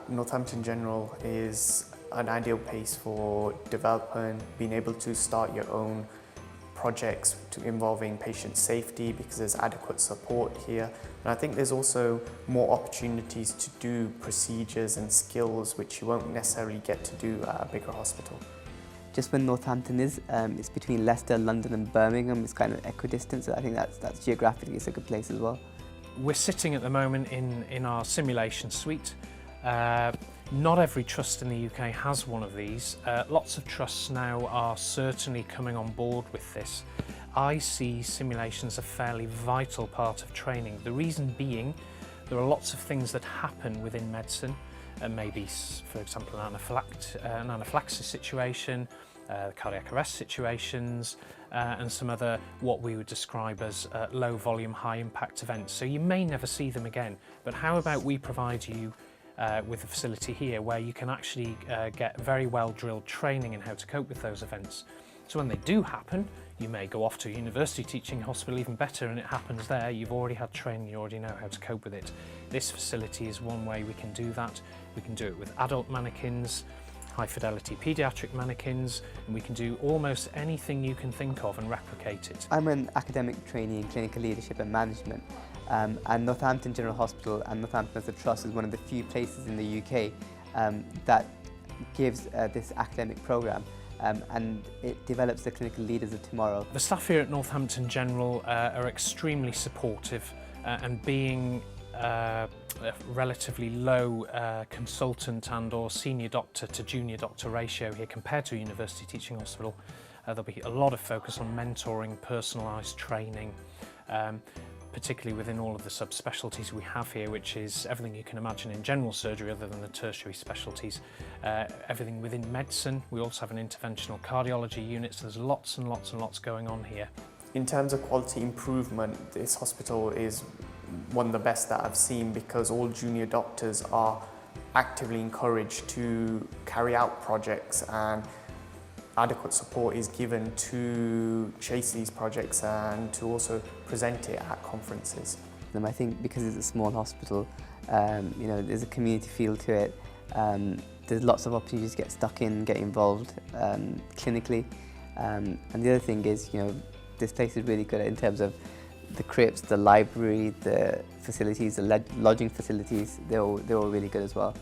Northampton General is an ideal place for developing, being able to start your own projects involving patient safety because there's adequate support here. And I think there's also more opportunities to do procedures and skills which you won't necessarily get to do at a bigger hospital. Just where Northampton is, it's between Leicester, London and Birmingham. It's kind of equidistant, so I think that's geographically it's a good place as well. We're sitting at the moment in our simulation suite. Not every trust in the UK has one of these. Lots of trusts now are certainly coming on board with this. I see simulations a fairly vital part of training. The reason being, there are lots of things that happen within medicine, maybe, for example, an anaphylaxis situation, cardiac arrest situations, and some other what we would describe as low volume, high impact events. So you may never see them again, but how about we provide you with a facility here where you can actually get very well drilled training in how to cope with those events. So when they do happen, you may go off to a university teaching hospital, even better, and it happens there, you've already had training, you already know how to cope with it. This facility is one way we can do that. We can do it with adult mannequins, high fidelity paediatric mannequins, and we can do almost anything you can think of and replicate it. I'm an academic trainee in clinical leadership and management, and Northampton General Hospital and Northampton as a trust is one of the few places in the UK that gives this academic programme, and it develops the clinical leaders of tomorrow. The staff here at Northampton General are extremely supportive, and being a relatively low consultant and or senior doctor to junior doctor ratio here compared to a university teaching hospital, there'll be a lot of focus on mentoring, personalised training, particularly within all of the subspecialties we have here, which is everything you can imagine in general surgery other than the tertiary specialties. Everything within medicine. We also have an interventional cardiology unit, so there's lots and lots and lots going on here. In terms of quality improvement, this hospital is one of the best that I've seen because all junior doctors are actively encouraged to carry out projects and adequate support is given to chase these projects and to also present it at conferences. I think because it's a small hospital, you know, there's a community feel to it. There's lots of opportunities to get stuck in, get involved clinically. And the other thing is, you know, this place is really good in terms of the crypts, the library, the facilities, the lodging facilities. They're all really good as well.